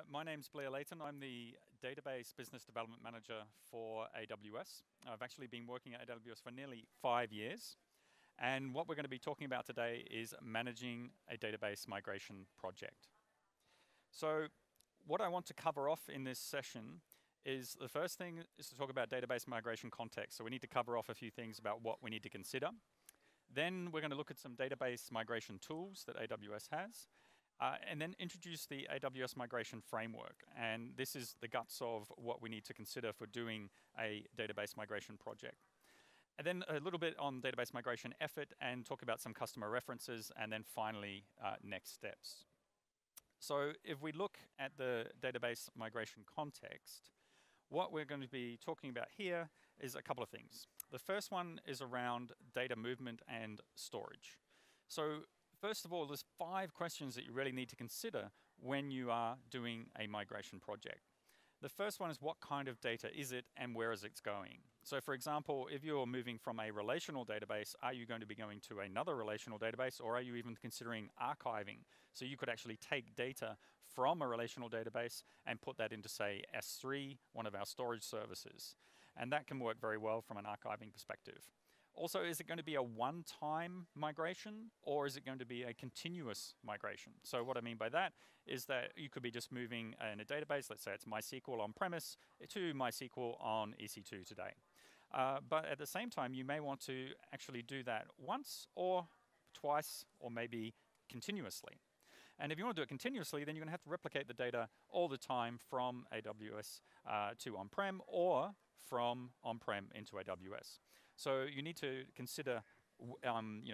My name's Blair Layton. I'm the Database Business Development Manager for AWS. I've actually been working at AWS for nearly 5 years. And what we're going to be talking about today is managing a database migration project. So what I want to cover off in this session is the first thing is to talk about database migration context. So we need to cover off a few things about what we need to consider. Then we're going to look at some database migration tools that AWS has. And then introduce the AWS Migration Framework. And this is the guts of what we need to consider for doing a database migration project. And then a little bit on database migration effort and talk about some customer references, and then finally, next steps. So if we look at the database migration context, what we're going to be talking about here is a couple of things. The first one is around data movement and storage. So first of all, there's 5 questions that you really need to consider when you are doing a migration project. The first one is, what kind of data is it and where is it going? So for example, if you're moving from a relational database, are you going to be going to another relational database, or are you even considering archiving? So you could actually take data from a relational database and put that into, say, S3, one of our storage services. And that can work very well from an archiving perspective. Also, is it going to be a one-time migration, or is it going to be a continuous migration? So what I mean by that is that you could be just moving in a database, let's say it's MySQL on-premise, to MySQL on EC2 today. But at the same time, you may want to actually do that once or twice or maybe continuously. And if you want to do it continuously, then you're going to have to replicate the data all the time from AWS to on-prem, or from on-prem into AWS. So you need to consider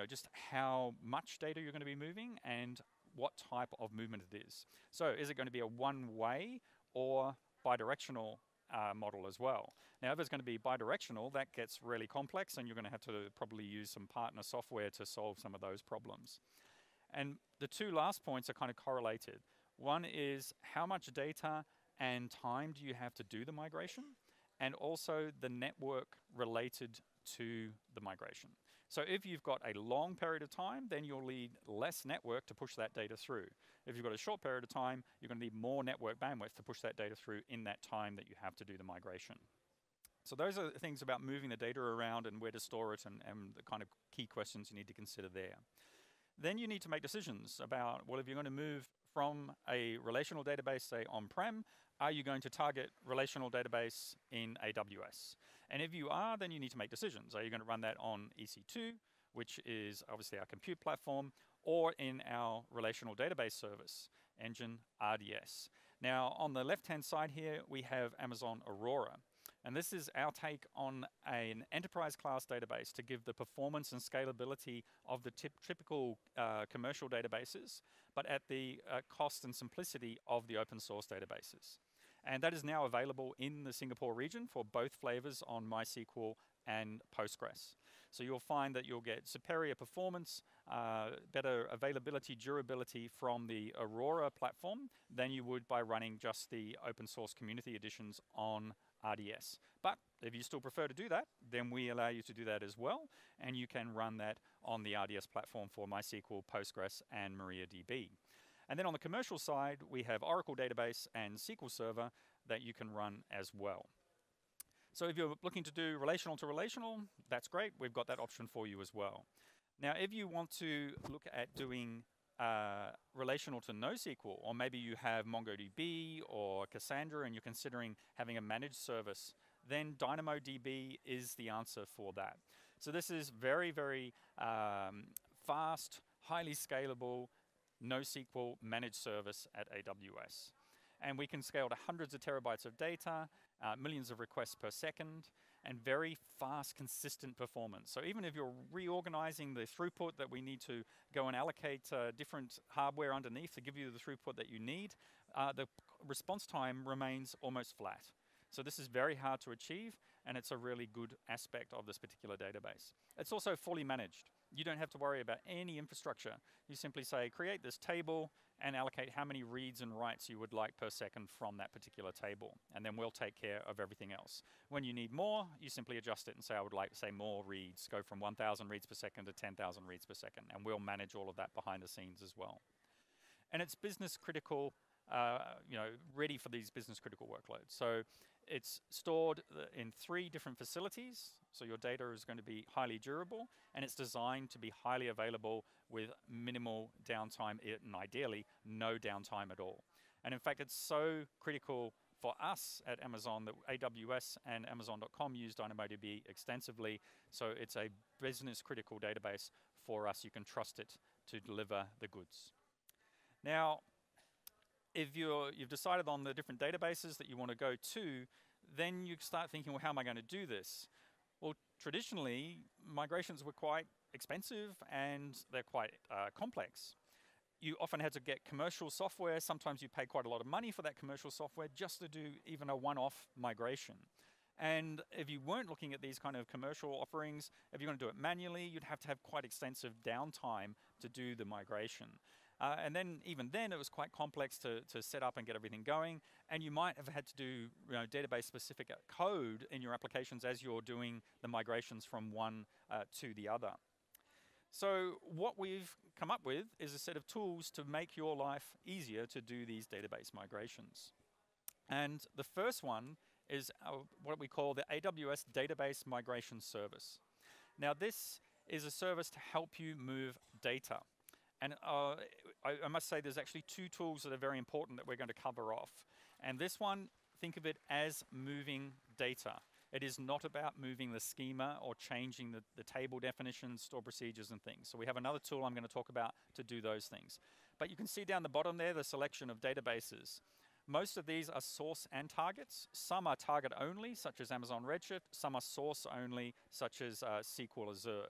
just how much data you're going to be moving and what type of movement it is. So is it going to be a one-way or bidirectional model as well? Now, if it's going to be bidirectional, that gets really complex, and you're going to have to probably use some partner software to solve some of those problems. And the 2 last points are kind of correlated. One is, how much data and time do you have to do the migration? And also the network related to the migration. So if you've got a long period of time, then you'll need less network to push that data through. If you've got a short period of time, you're going to need more network bandwidth to push that data through in that time that you have to do the migration. So those are the things about moving the data around and where to store it, and the kind of key questions you need to consider there. Then you need to make decisions about, well, if you're going to move from a relational database, say on-prem, are you going to target relational database in AWS? And if you are, then you need to make decisions. Are you going to run that on EC2, which is obviously our compute platform, or in our relational database service engine, RDS? Now, on the left-hand side here, we have Amazon Aurora. And this is our take on an enterprise class database to give the performance and scalability of the typical commercial databases, but at the cost and simplicity of the open source databases. And that is now available in the Singapore region for both flavors on MySQL and Postgres. So you'll find that you'll get superior performance, better availability, durability from the Aurora platform than you would by running just the open source community editions on RDS. But if you still prefer to do that, then we allow you to do that as well, and you can run that on the RDS platform for MySQL, Postgres, and MariaDB. And then on the commercial side, we have Oracle Database and SQL Server that you can run as well. So if you're looking to do relational to relational, that's great. We've got that option for you as well. Now, if you want to look at doing relational to NoSQL, or maybe you have MongoDB or Cassandra and you're considering having a managed service, then DynamoDB is the answer for that. So this is very, very fast, highly scalable, NoSQL managed service at AWS. And we can scale to hundreds of terabytes of data, millions of requests per second, and very fast, consistent performance. So even if you're reorganizing the throughput that we need to go and allocate different hardware underneath to give you the throughput that you need, the response time remains almost flat. So this is very hard to achieve, and it's a really good aspect of this particular database. It's also fully managed. You don't have to worry about any infrastructure. You simply say, create this table and allocate how many reads and writes you would like per second from that particular table. And then we'll take care of everything else. When you need more, you simply adjust it and say, I would like, say, more reads. Go from 1,000 reads per second to 10,000 reads per second. And we'll manage all of that behind the scenes as well. And it's business critical ready for these business critical workloads. So it's stored in 3 different facilities. So your data is going to be highly durable, and it's designed to be highly available with minimal downtime, and ideally no downtime at all. And in fact, it's so critical for us at Amazon that AWS and Amazon.com use DynamoDB extensively. So it's a business critical database for us. You can trust it to deliver the goods. Now, if you've decided on the different databases that you want to go to, then you start thinking, well, how am I going to do this? Well, traditionally, migrations were quite expensive and they're quite complex. You often had to get commercial software. Sometimes you pay quite a lot of money for that commercial software just to do even a one-off migration. And if you weren't looking at these kind of commercial offerings, if you're going to do it manually, you'd have to have quite extensive downtime to do the migration. And then, even then, it was quite complex to set up and get everything going. And you might have had to do database-specific code in your applications as you're doing the migrations from one to the other. So what we've come up with is a set of tools to make your life easier to do these database migrations. And the first one is what we call the AWS Database Migration Service. Now, this is a service to help you move data. And I must say there's actually 2 tools that are very important that we're going to cover off. And this one, think of it as moving data. It is not about moving the schema or changing the table definitions, store procedures and things. So we have another tool I'm going to talk about to do those things. But you can see down the bottom there the selection of databases. Most of these are source and targets. Some are target only, such as Amazon Redshift. Some are source only, such as SQL Azure.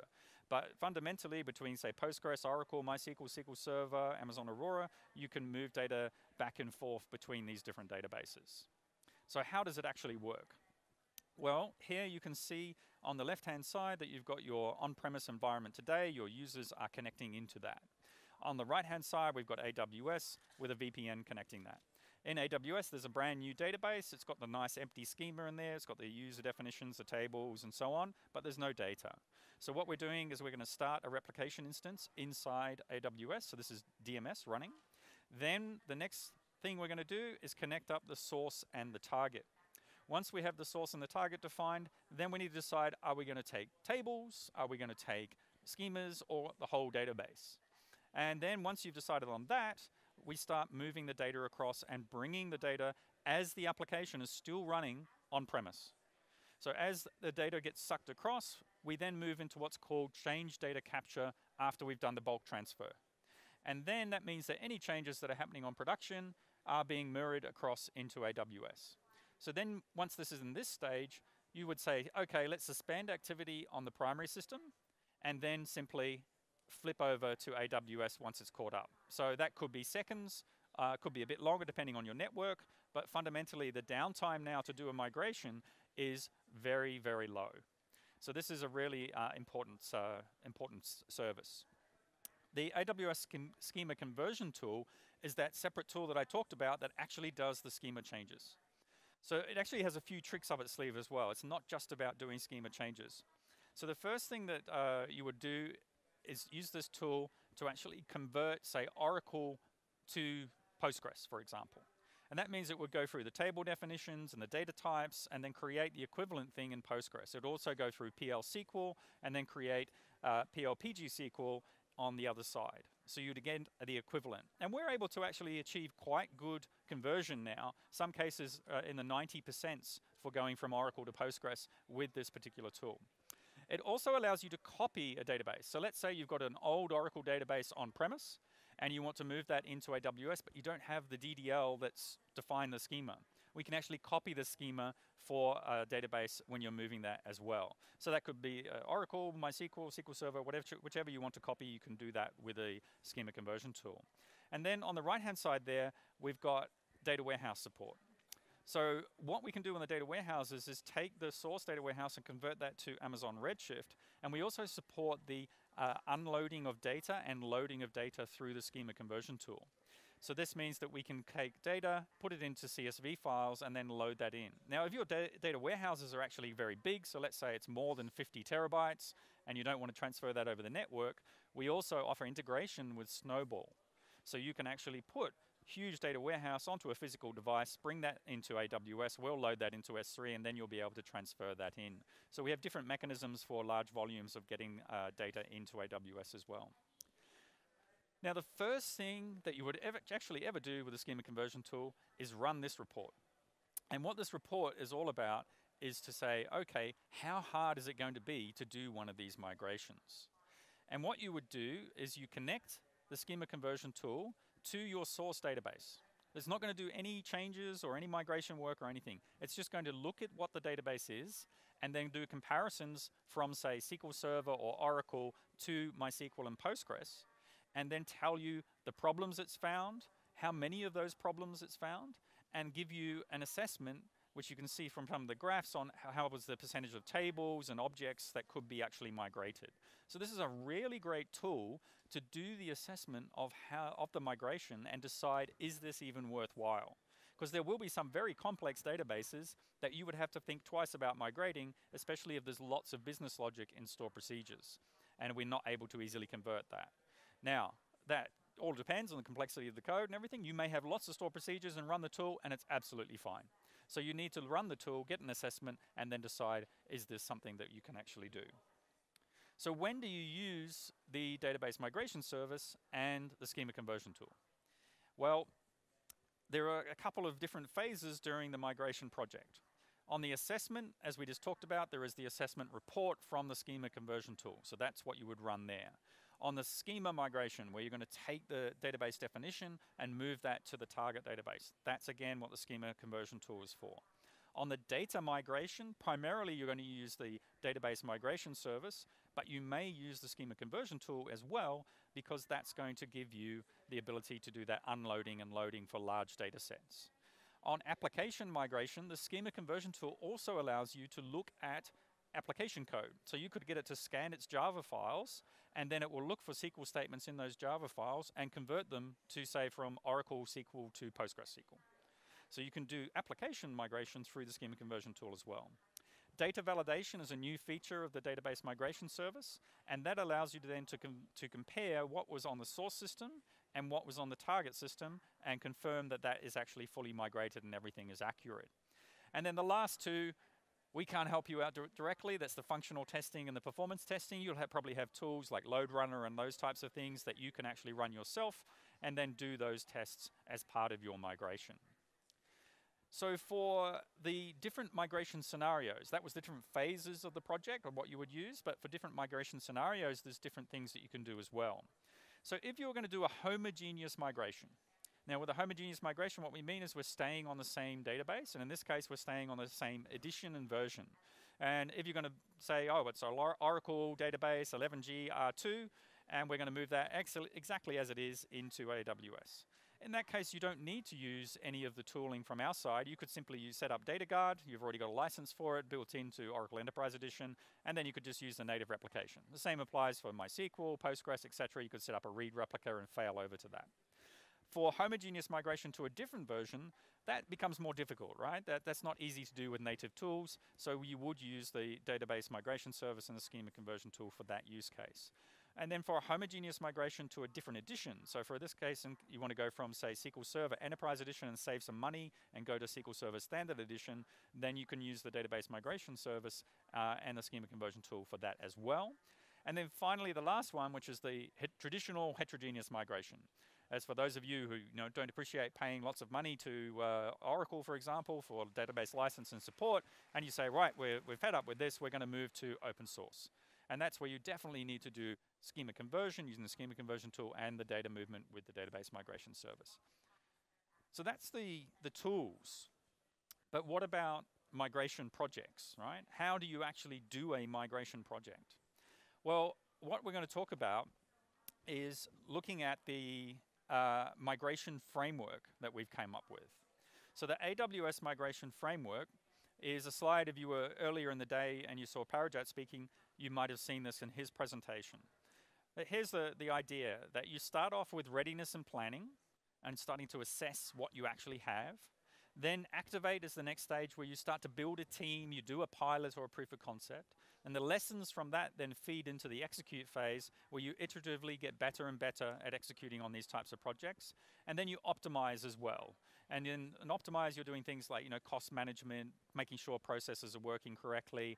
But fundamentally, between, say, Postgres, Oracle, MySQL, SQL Server, Amazon Aurora, you can move data back and forth between these different databases. So how does it actually work? Well, here you can see on the left-hand side that you've got your on-premise environment today. Your users are connecting into that. On the right-hand side, we've got AWS with a VPN connecting that. In AWS, there's a brand new database. It's got the nice empty schema in there. It's got the user definitions, the tables, and so on, but there's no data. So what we're doing is we're going to start a replication instance inside AWS. So this is DMS running. Then the next thing we're going to do is connect up the source and the target. Once we have the source and the target defined, then we need to decide, are we going to take tables? Are we going to take schemas or the whole database? And then once you've decided on that, we start moving the data across and bringing the data as the application is still running on-premise. So as the data gets sucked across, we then move into what's called change data capture after we've done the bulk transfer. And then that means that any changes that are happening on production are being mirrored across into AWS. So then once this is in this stage, you would say, okay, let's suspend activity on the primary system and then simply flip over to AWS once it's caught up. So that could be seconds, could be a bit longer depending on your network, but fundamentally the downtime now to do a migration is very, very low. So this is a really important service. The AWS Schema Conversion Tool is that separate tool that I talked about that actually does the schema changes. So it actually has a few tricks up its sleeve as well. It's not just about doing schema changes. So the first thing that you would do is use this tool to actually convert, say, Oracle to Postgres, for example. And that means it would go through the table definitions and the data types and then create the equivalent thing in Postgres. It would also go through PL SQL and then create PL PG-SQL on the other side. So you'd again the equivalent. And we're able to actually achieve quite good conversion now, some cases in the 90% for going from Oracle to Postgres with this particular tool. It also allows you to copy a database. So let's say you've got an old Oracle database on-premise and you want to move that into AWS, but you don't have the DDL that's defined the schema. We can actually copy the schema for a database when you're moving that as well. So that could be Oracle, MySQL, SQL Server, whichever you want to copy, you can do that with a schema conversion tool. And then on the right-hand side there, we've got data warehouse support. So what we can do in the data warehouses is take the source data warehouse and convert that to Amazon Redshift. And we also support the unloading of data and loading of data through the schema conversion tool. So this means that we can take data, put it into CSV files, and then load that in. Now, if your data warehouses are actually very big, so let's say it's more than 50 terabytes, and you don't want to transfer that over the network, we also offer integration with Snowball. So you can actually put huge data warehouse onto a physical device, bring that into AWS, we'll load that into S3, and then you'll be able to transfer that in. So we have different mechanisms for large volumes of getting data into AWS as well. Now, the first thing that you would actually ever do with a schema conversion tool is run this report. And what this report is all about is to say, okay, how hard is it going to be to do one of these migrations? And what you would do is you connect the schema conversion tool to your source database. It's not going to do any changes or any migration work or anything. It's just going to look at what the database is and then do comparisons from, say, SQL Server or Oracle to MySQL and Postgres, and then tell you the problems it's found, how many of those problems it's found, and give you an assessment, which you can see from some of the graphs on how was the percentage of tables and objects that could be actually migrated. So this is a really great tool to do the assessment of the migration and decide, is this even worthwhile? Because there will be some very complex databases that you would have to think twice about migrating, especially if there's lots of business logic in store procedures, and we're not able to easily convert that. Now, that all depends on the complexity of the code and everything. You may have lots of store procedures and run the tool, and it's absolutely fine. So you need to run the tool, get an assessment, and then decide, is this something that you can actually do? So when do you use the Database Migration Service and the Schema Conversion Tool? Well, there are a couple of different phases during the migration project. On the assessment, as we just talked about, there is the assessment report from the Schema Conversion Tool. So that's what you would run there. On the schema migration, where you're going to take the database definition and move that to the target database. That's again what the schema conversion tool is for. On the data migration, primarily you're going to use the Database Migration Service, but you may use the schema conversion tool as well, because that's going to give you the ability to do that unloading and loading for large data sets. On application migration, the schema conversion tool also allows you to look at application code. So you could get it to scan its Java files, and then it will look for SQL statements in those Java files and convert them to, say, from Oracle SQL to PostgreSQL. So you can do application migration through the schema conversion tool as well. Data validation is a new feature of the Database Migration Service, and that allows you to then to compare what was on the source system and what was on the target system and confirm that that is actually fully migrated and everything is accurate. And then the last two, we can't help you out directly. That's the functional testing and the performance testing. You'll probably have tools like Load Runner and those types of things that you can actually run yourself and then do those tests as part of your migration. So for the different migration scenarios, that was the different phases of the project of what you would use, but for different migration scenarios, there's different things that you can do as well. So if you're going to do a homogeneous migration, now with a homogeneous migration, what we mean is we're staying on the same database, and in this case, we're staying on the same edition and version. And if you're going to say, oh, it's our Oracle database 11G R2, and we're going to move that exactly as it is into AWS. In that case, you don't need to use any of the tooling from our side. You could simply set up DataGuard. You've already got a license for it built into Oracle Enterprise Edition, and then you could just use the native replication. The same applies for MySQL, Postgres, etc. You could set up a read replica and fail over to that. For homogeneous migration to a different version, that becomes more difficult, right? That's not easy to do with native tools, so you would use the Database Migration Service and the Schema Conversion Tool for that use case. And then for a homogeneous migration to a different edition, so for this case, you want to go from, say, SQL Server Enterprise Edition and save some money and go to SQL Server Standard Edition, then you can use the Database Migration Service and the Schema Conversion Tool for that as well. And then finally, the last one, which is the traditional heterogeneous migration. As for those of you who don't appreciate paying lots of money to Oracle, for example, for database license and support, and you say, right, we're fed up with this, we're going to move to open source. And that's where you definitely need to do schema conversion using the schema conversion tool and the data movement with the Database Migration Service. So that's the tools. But what about migration projects, right? How do you actually do a migration project? Well, what we're going to talk about is looking at the migration framework that we've come up with. So the AWS Migration Framework is a slide. If you were earlier in the day and you saw Parajat speaking, you might have seen this in his presentation. But here's the idea, that you start off with readiness and planning and starting to assess what you actually have. Then activate is the next stage, where you start to build a team, you do a pilot or a proof of concept. And the lessons from that then feed into the execute phase, where you iteratively get better and better at executing on these types of projects. And then you optimize as well. And in an optimize, you're doing things like cost management, making sure processes are working correctly,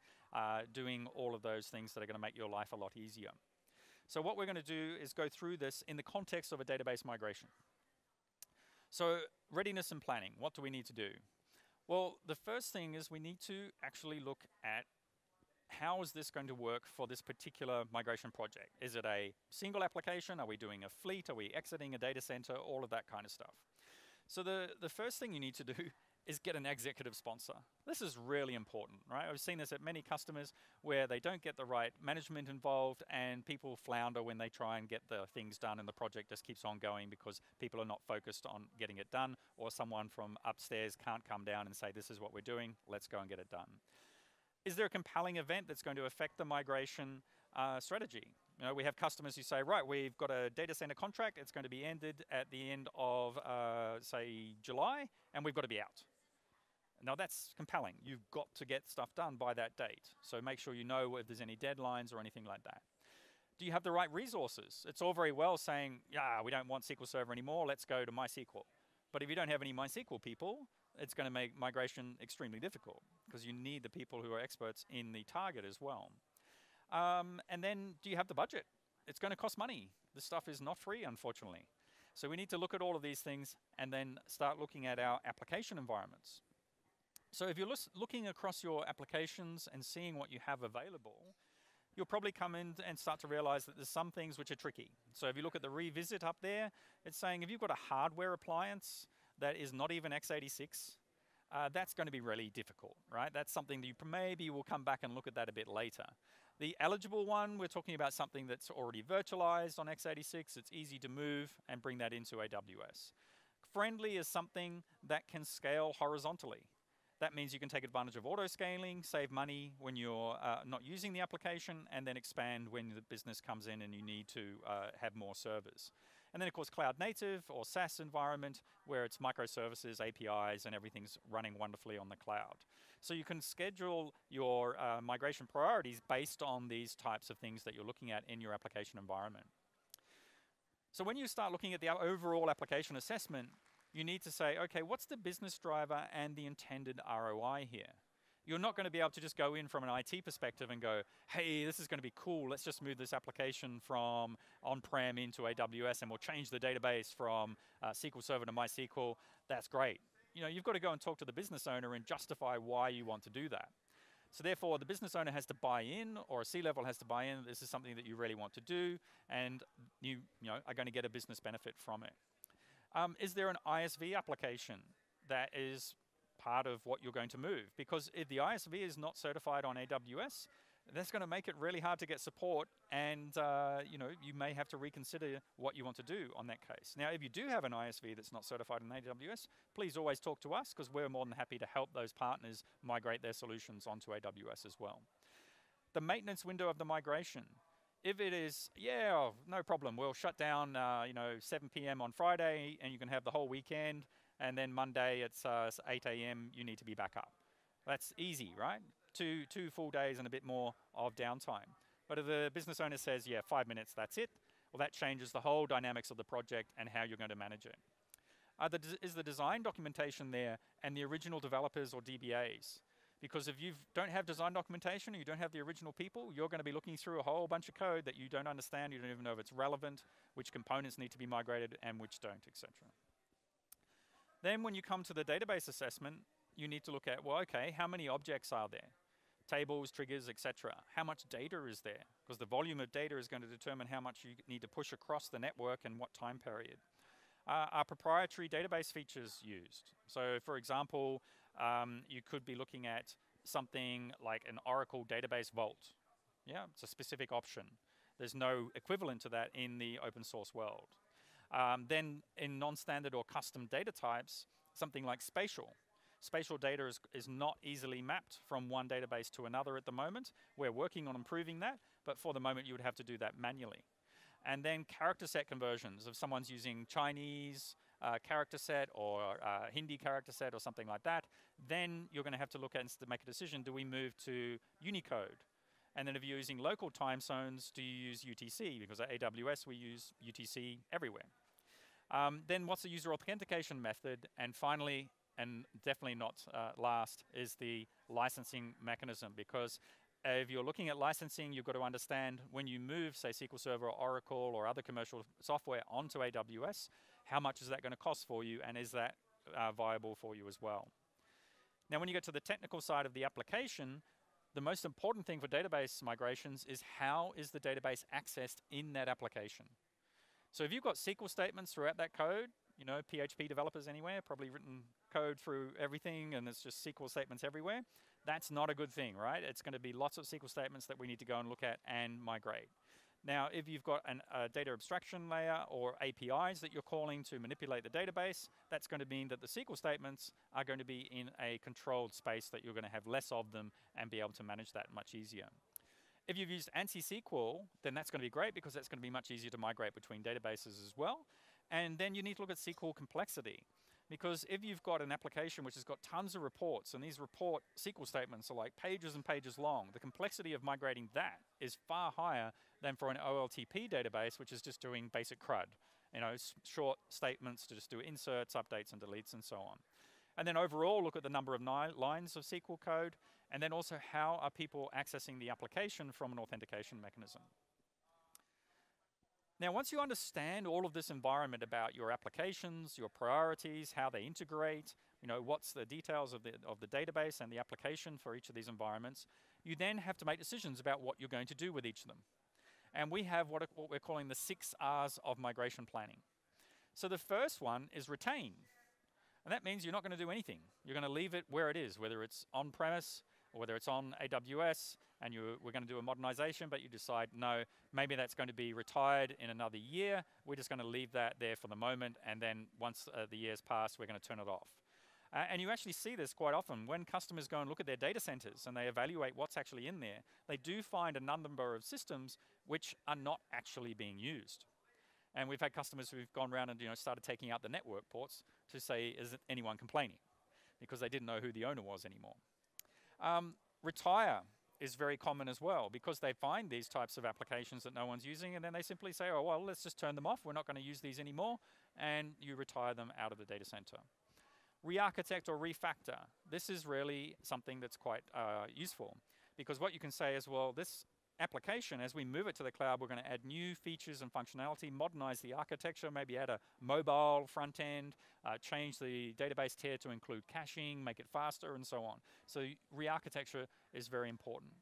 doing all of those things that are going to make your life a lot easier. So what we're going to do is go through this in the context of a database migration. So readiness and planning, what do we need to do? Well, the first thing is we need to actually look at how is this going to work for this particular migration project? Is it a single application? Are we doing a fleet? Are we exiting a data center? All of that kind of stuff. So the first thing you need to do is get an executive sponsor. This is really important, right? I've seen this at many customers where they don't get the right management involved and people flounder when they try and get the things done, and the project just keeps on going because people are not focused on getting it done, or someone from upstairs can't come down and say, this is what we're doing, let's go and get it done. Is there a compelling event that's going to affect the migration strategy? We have customers who say, right, we've got a data center contract, it's going to be ended at the end of, say, July, and we've got to be out. Now that's compelling. You've got to get stuff done by that date. So make sure you know if there's any deadlines or anything like that. Do you have the right resources? It's all very well saying, yeah, we don't want SQL Server anymore, let's go to MySQL. But if you don't have any MySQL people, it's going to make migration extremely difficult because you need the people who are experts in the target as well. And then do you have the budget? It's going to cost money. This stuff is not free, unfortunately. So we need to look at all of these things and then start looking at our application environments. So if you're looking across your applications and seeing what you have available, you'll probably come in and start to realize that there's some things which are tricky. So if you look at the revisit up there, it's saying if you've got a hardware appliance that is not even x86, that's going to be really difficult, right? That's something that you maybe will come back and look at that a bit later. The eligible one, we're talking about something that's already virtualized on x86. It's easy to move and bring that into AWS. Friendly is something that can scale horizontally. That means you can take advantage of auto-scaling, save money when you're not using the application, and then expand when the business comes in and you need to have more servers. And then, of course, cloud native or SaaS environment, where it's microservices, APIs, and everything's running wonderfully on the cloud. So you can schedule your migration priorities based on these types of things that you're looking at in your application environment. So when you start looking at the overall application assessment, you need to say, okay, what's the business driver and the intended ROI here? You're not going to be able to just go in from an IT perspective and go, hey, this is going to be cool. Let's just move this application from on-prem into AWS and we'll change the database from SQL Server to MySQL. That's great. You've got to go and talk to the business owner and justify why you want to do that. So therefore, the business owner has to buy in, or a C-level has to buy in. This is something that you really want to do, and you are going to get a business benefit from it. Is there an ISV application that is part of what you're going to move? Because if the ISV is not certified on AWS, that's going to make it really hard to get support, and you may have to reconsider what you want to do on that case. Now, if you do have an ISV that's not certified in AWS, please always talk to us, because we're more than happy to help those partners migrate their solutions onto AWS as well. The maintenance window of the migration. If it is, yeah, no problem, we'll shut down 7 p.m. on Friday and you can have the whole weekend, and then Monday it's 8 a.m. you need to be back up. That's easy, right? Two full days and a bit more of downtime. But if the business owner says, yeah, 5 minutes, that's it, well, that changes the whole dynamics of the project and how you're going to manage it. Is the design documentation there and the original developers or DBAs? Because if you don't have design documentation, or you don't have the original people, you're going to be looking through a whole bunch of code that you don't understand, you don't even know if it's relevant, which components need to be migrated and which don't, etc. Then when you come to the database assessment, you need to look at, well, okay, how many objects are there? Tables, triggers, etc. How much data is there? Because the volume of data is going to determine how much you need to push across the network and what time period. Are proprietary database features used? So, for example, you could be looking at something like an Oracle database vault. Yeah, it's a specific option. There's no equivalent to that in the open source world. Then in non-standard or custom data types, something like spatial. Spatial data is not easily mapped from one database to another at the moment. We're working on improving that, but for the moment you would have to do that manually. And then character set conversions. If someone's using Chinese character set or Hindi character set or something like that, then you're going to have to look at and make a decision. Do we move to Unicode? And then if you're using local time zones, do you use UTC? Because at AWS, we use UTC everywhere. Then what's the user authentication method? And finally, and definitely not last, is the licensing mechanism. Because if you're looking at licensing, you've got to understand when you move, say, SQL Server or Oracle or other commercial software onto AWS, how much is that going to cost for you, and is that viable for you as well? Now, when you get to the technical side of the application, the most important thing for database migrations is how is the database accessed in that application. So if you've got SQL statements throughout that code, you know, PHP developers anywhere, probably written code through everything and it's just SQL statements everywhere, that's not a good thing, right? It's going to be lots of SQL statements that we need to go and look at and migrate. Now, if you've got a data abstraction layer or APIs that you're calling to manipulate the database, that's going to mean that the SQL statements are going to be in a controlled space that you're going to have less of them and be able to manage that much easier. If you've used ANSI SQL, then that's going to be great because that's going to be much easier to migrate between databases as well. And then you need to look at SQL complexity. Because if you've got an application which has got tons of reports, and these report SQL statements are like pages and pages long, the complexity of migrating that is far higher than for an OLTP database, which is just doing basic CRUD. You know, short statements to just do inserts, updates, and deletes, and so on. And then overall, look at the number of lines of SQL code, and then also how are people accessing the application from an authentication mechanism. Now, once you understand all of this environment about your applications, your priorities, how they integrate, you know, what's the details of the database and the application for each of these environments, you then have to make decisions about what you're going to do with each of them. And we have what we're calling the 6 R's of migration planning. So the first one is retain. And that means you're not going to do anything. You're going to leave it where it is, whether it's on-premise or whether it's on AWS, and we're going to do a modernization, but you decide, no, maybe that's going to be retired in another year. We're just going to leave that there for the moment, and then once the year's passed, we're going to turn it off. And you actually see this quite often. When customers go and look at their data centers and they evaluate what's actually in there, they do find a number of systems which are not actually being used. And we've had customers who've gone around and started taking out the network ports to say, is anyone complaining? Because they didn't know who the owner was anymore. Retire is very common as well, because they find these types of applications that no one's using, and then they simply say, oh, well, let's just turn them off. We're not going to use these anymore, and you retire them out of the data center. Re-architect or refactor. This is really something that's quite useful, because what you can say is, well, this application, as we move it to the cloud, we're going to add new features and functionality, modernize the architecture, maybe add a mobile front end, change the database tier to include caching, make it faster, and so on. So re-architecture is very important.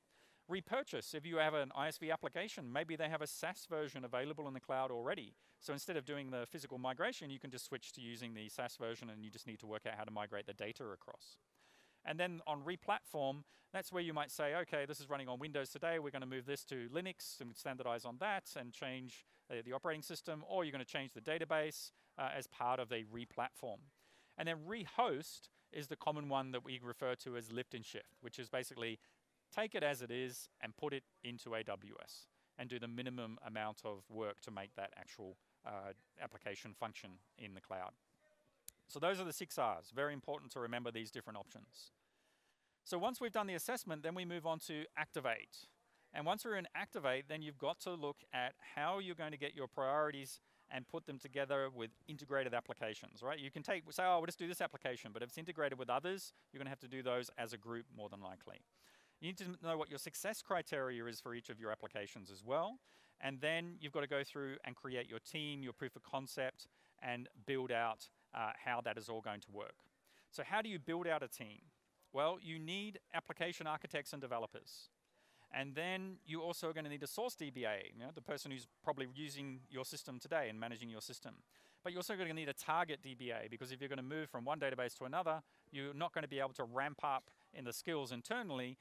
Repurchase. If you have an ISV application, maybe they have a SaaS version available in the cloud already. So instead of doing the physical migration, you can just switch to using the SaaS version, and you just need to work out how to migrate the data across. And then on replatform, that's where you might say, okay, this is running on Windows today, we're going to move this to Linux and standardize on that and change the operating system, or you're going to change the database as part of a replatform. And then rehost is the common one that we refer to as lift and shift, which is basically take it as it is and put it into AWS and do the minimum amount of work to make that actual application function in the cloud. So those are the 6 R's. Very important to remember these different options. So once we've done the assessment, then we move on to activate. And once we're in activate, then you've got to look at how you're going to get your priorities and put them together with integrated applications, right? You can say, oh, we'll just do this application, but if it's integrated with others, you're going to have to do those as a group more than likely. You need to know what your success criteria is for each of your applications as well. And then you've got to go through and create your team, your proof of concept, and build out how that is all going to work. So how do you build out a team? Well, you need application architects and developers. And then you're also going to need a source DBA, the person who's probably using your system today and managing your system. But you're also going to need a target DBA, because if you're going to move from one database to another, you're not going to be able to ramp up in the skills internally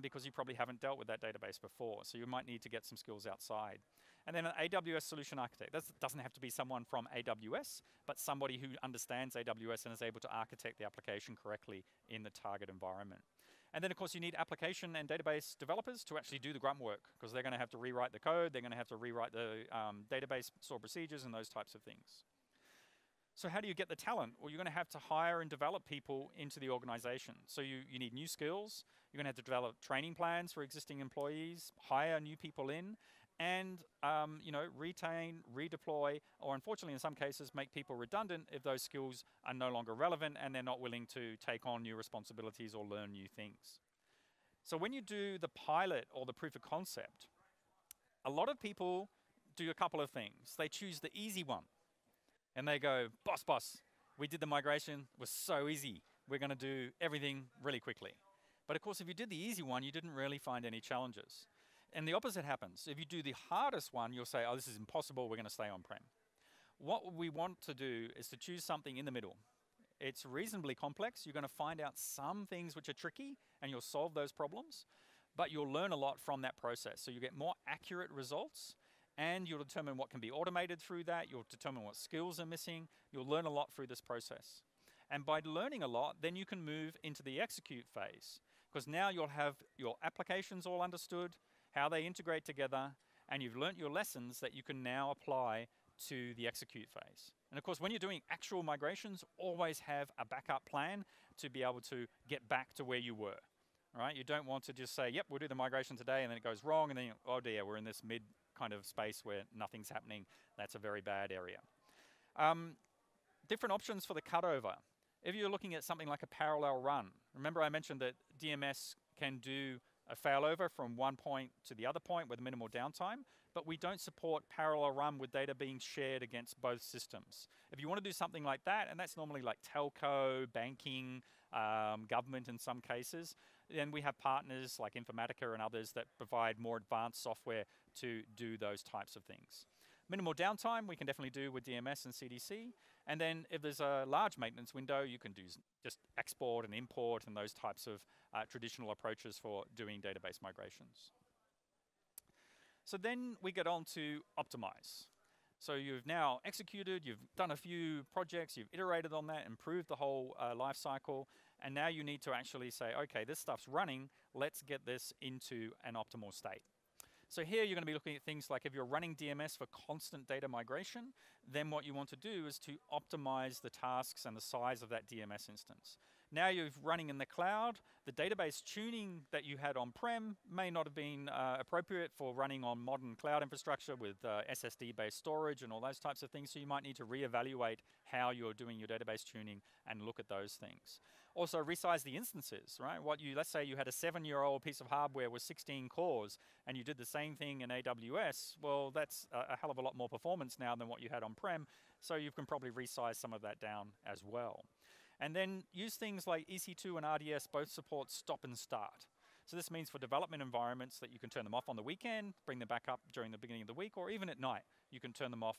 because you probably haven't dealt with that database before. So you might need to get some skills outside. And then an AWS solution architect. That doesn't have to be someone from AWS, but somebody who understands AWS and is able to architect the application correctly in the target environment. And then, of course, you need application and database developers to actually do the grunt work, because they're going to have to rewrite the code, they're going to have to rewrite the database store procedures and those types of things. So how do you get the talent? Well, you're going to have to hire and develop people into the organization. So you need new skills. You're going to have to develop training plans for existing employees, hire new people in, and retain, redeploy, or unfortunately in some cases make people redundant if those skills are no longer relevant and they're not willing to take on new responsibilities or learn new things. So when you do the pilot or the proof of concept, a lot of people do a couple of things. They choose the easy one. And they go, boss, we did the migration, it was so easy. We're going to do everything really quickly. But of course, if you did the easy one, you didn't really find any challenges. And the opposite happens. If you do the hardest one, you'll say, oh, this is impossible, we're going to stay on-prem. What we want to do is to choose something in the middle. It's reasonably complex. You're going to find out some things which are tricky, and you'll solve those problems. But you'll learn a lot from that process. So you get more accurate results, and you'll determine what can be automated through that. You'll determine what skills are missing. You'll learn a lot through this process. And by learning a lot, then you can move into the execute phase, because now you'll have your applications all understood, how they integrate together, and you've learnt your lessons that you can now apply to the execute phase. And of course, when you're doing actual migrations, always have a backup plan to be able to get back to where you were. All right? You don't want to just say, yep, we'll do the migration today, and then it goes wrong, and then, oh dear, we're in this mid kind of space where nothing's happening. That's a very bad area. Different options for the cutover. If you're looking at something like a parallel run, remember I mentioned that DMS can do a failover from one point to the other point with minimal downtime, but we don't support parallel run with data being shared against both systems. If you want to do something like that, and that's normally like telco, banking, government in some cases, then we have partners like Informatica and others that provide more advanced software to do those types of things. Minimal downtime we can definitely do with DMS and CDC. And then if there's a large maintenance window, you can do just export and import and those types of traditional approaches for doing database migrations. So then we get on to optimize. So you've now executed, you've done a few projects, you've iterated on that, improved the whole life cycle, and now you need to actually say, okay, this stuff's running, let's get this into an optimal state. So here you're going to be looking at things like if you're running DMS for constant data migration, then what you want to do is to optimize the tasks and the size of that DMS instance. Now you're running in the cloud, the database tuning that you had on-prem may not have been appropriate for running on modern cloud infrastructure with SSD-based storage and all those types of things, so you might need to reevaluate how you're doing your database tuning and look at those things. Also resize the instances, right? Let's say you had a 7-year-old piece of hardware with 16 cores and you did the same thing in AWS, well, that's a hell of a lot more performance now than what you had on-prem, so you can probably resize some of that down as well. And then use things like EC2 and RDS both support stop and start. So this means for development environments that you can turn them off on the weekend, bring them back up during the beginning of the week, or even at night, you can turn them off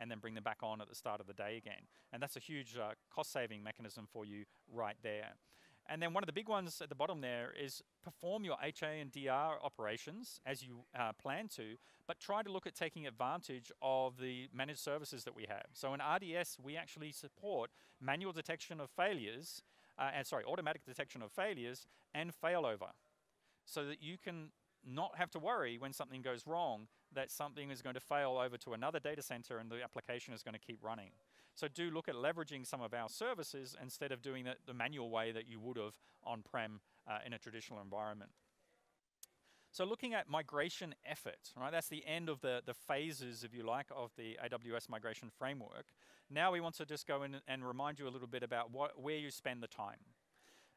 and then bring them back on at the start of the day again. And that's a huge cost-saving mechanism for you right there. And then one of the big ones at the bottom there is perform your HA and DR operations as you plan to, but try to look at taking advantage of the managed services that we have. So in RDS, we actually support manual detection of failures, automatic detection of failures and failover, so that you can not have to worry when something goes wrong that something is going to fail over to another data center and the application is going to keep running. So do look at leveraging some of our services instead of doing it the manual way that you would have on-prem in a traditional environment. So looking at migration effort, right? That's the end of the phases, if you like, of the AWS migration framework. Now we want to just go in and remind you a little bit about where you spend the time.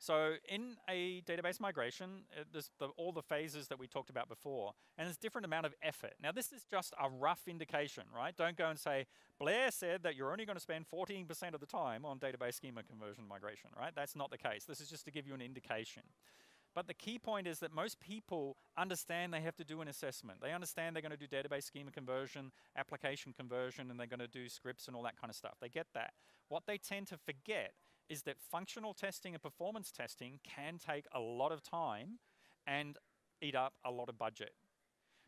So in a database migration, there's all the phases that we talked about before, and there's different amount of effort. Now this is just a rough indication, right? Don't go and say, Blair said that you're only going to spend 14% of the time on database schema conversion migration, right? That's not the case. This is just to give you an indication. But the key point is that most people understand they have to do an assessment. They understand they're going to do database schema conversion, application conversion, and they're going to do scripts and all that kind of stuff. They get that. What they tend to forget is that functional testing and performance testing can take a lot of time and eat up a lot of budget.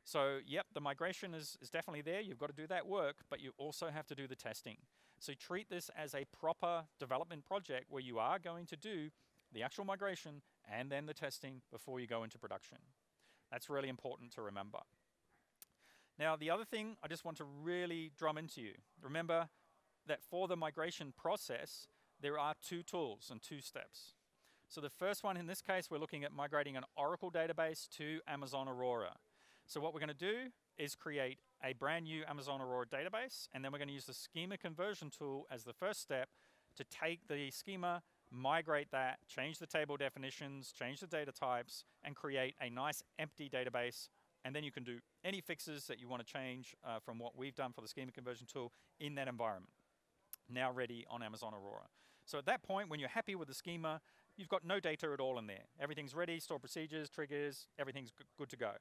So, yep, the migration is definitely there. You've got to do that work, but you also have to do the testing. So treat this as a proper development project where you are going to do the actual migration and then the testing before you go into production. That's really important to remember. Now, the other thing I just want to really drum into you, remember, that for the migration process, there are two tools and two steps. So the first one, in this case, we're looking at migrating an Oracle database to Amazon Aurora. So what we're going to do is create a brand new Amazon Aurora database, and then we're going to use the Schema Conversion Tool as the first step to take the schema, migrate that, change the table definitions, change the data types, and create a nice empty database. And then you can do any fixes that you want to change from what we've done for the Schema Conversion Tool in that environment. Now ready on Amazon Aurora. So at that point, when you're happy with the schema, you've got no data at all in there. Everything's ready, stored procedures, triggers, everything's good to go.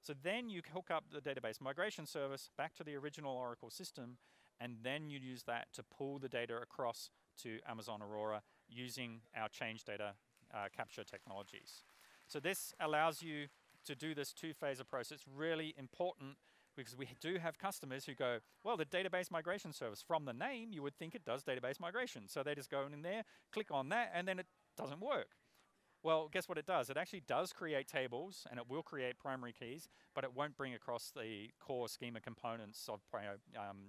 So then you hook up the Database Migration Service back to the original Oracle system, and then you use that to pull the data across to Amazon Aurora using our change data capture technologies. So this allows you to do this two-phase approach. It's really important because we do have customers who go, well, the Database Migration Service, from the name, you would think it does database migration. So they just go in there, click on that, and then it doesn't work. Well, guess what it does? It actually does create tables, and it will create primary keys, but it won't bring across the core schema components of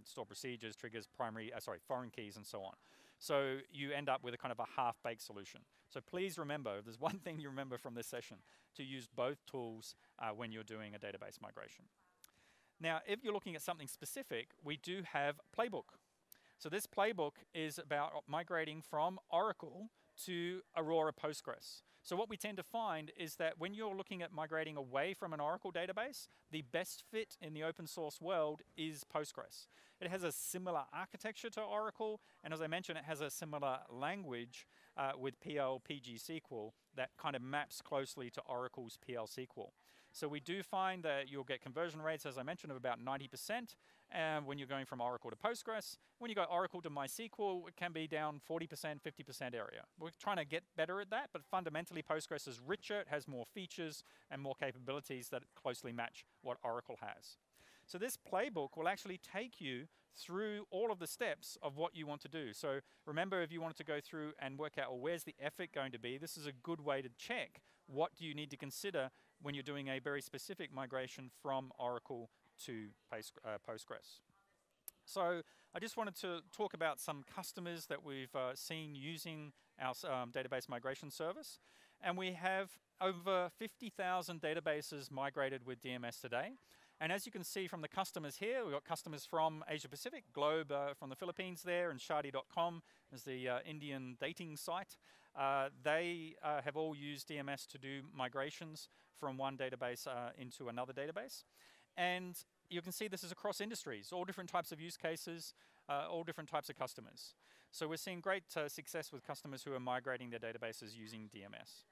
stored procedures, triggers, foreign keys, and so on. So you end up with a kind of a half-baked solution. So please remember, if there's one thing you remember from this session, to use both tools when you're doing a database migration. Now, if you're looking at something specific, we do have Playbook. So this Playbook is about migrating from Oracle to Aurora Postgres. So what we tend to find is that when you're looking at migrating away from an Oracle database, the best fit in the open source world is Postgres. It has a similar architecture to Oracle, and as I mentioned, it has a similar language with PL/PG/SQL that kind of maps closely to Oracle's PL/SQL. So we do find that you'll get conversion rates, as I mentioned, of about 90% when you're going from Oracle to Postgres. When you go Oracle to MySQL, it can be down 40%, 50% area. We're trying to get better at that, but fundamentally Postgres is richer, it has more features and more capabilities that closely match what Oracle has. So this playbook will actually take you through all of the steps of what you want to do. So remember, if you wanted to go through and work out, well, where's the effort going to be, this is a good way to check what do you need to consider when you're doing a very specific migration from Oracle to Postgres. So I just wanted to talk about some customers that we've seen using our database migration service. And we have over 50,000 databases migrated with DMS today. And as you can see from the customers here, we've got customers from Asia Pacific, Globe from the Philippines there, and Shaadi.com is the Indian dating site. They have all used DMS to do migrations from one database into another database. And you can see this is across industries, all different types of use cases, all different types of customers. So we're seeing great success with customers who are migrating their databases using DMS.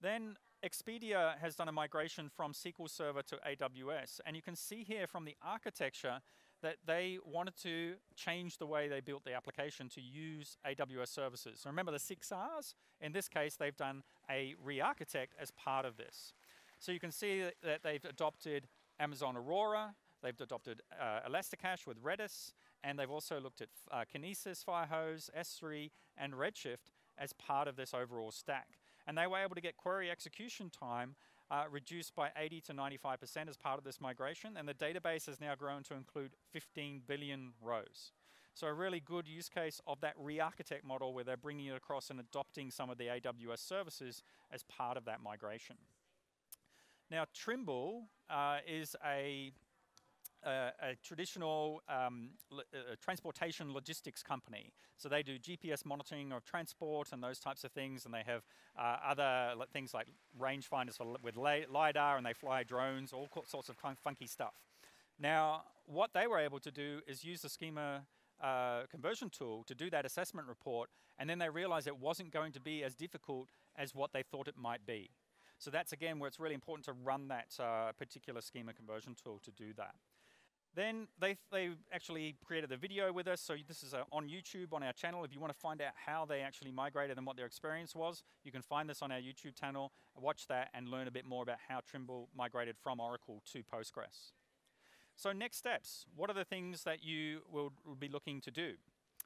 Then Expedia has done a migration from SQL Server to AWS, and you can see here from the architecture that they wanted to change the way they built the application to use AWS services. So remember the 6 R's? In this case, they've done a re-architect as part of this. So you can see that they've adopted Amazon Aurora, they've adopted Elasticache with Redis, and they've also looked at Kinesis, Firehose, S3, and Redshift as part of this overall stack. And they were able to get query execution time reduced by 80 to 95% as part of this migration, and the database has now grown to include 15 billion rows. So a really good use case of that re-architect model where they're bringing it across and adopting some of the AWS services as part of that migration. Now, Trimble is a traditional transportation logistics company. So they do GPS monitoring of transport and those types of things, and they have other things like rangefinders with LiDAR, and they fly drones, all sorts of funky stuff. Now, what they were able to do is use the Schema Conversion Tool to do that assessment report, and then they realized it wasn't going to be as difficult as what they thought it might be. So that's, again, where it's really important to run that particular Schema Conversion Tool to do that. Then they actually created a video with us, so this is on YouTube on our channel. If you want to find out how they actually migrated and what their experience was, you can find this on our YouTube channel, watch that, and learn a bit more about how Trimble migrated from Oracle to Postgres. So next steps, what are the things that you will be looking to do?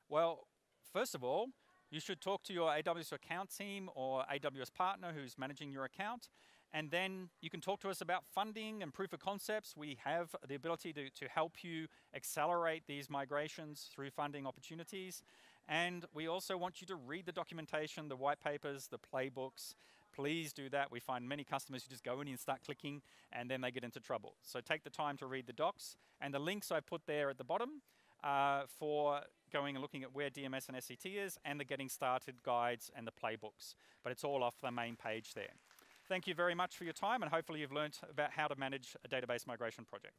Well, first of all, you should talk to your AWS account team or AWS partner who's managing your account And then you can talk to us about funding and proof of concepts. We have the ability to help you accelerate these migrations through funding opportunities. And we also want you to read the documentation, the white papers, the playbooks. Please do that. We find many customers who just go in and start clicking, and then they get into trouble. So take the time to read the docs. And the links I put there at the bottom for going and looking at where DMS and SCT is, and the Getting Started guides and the playbooks. But it's all off the main page there. Thank you very much for your time, and hopefully you've learned about how to manage a database migration project.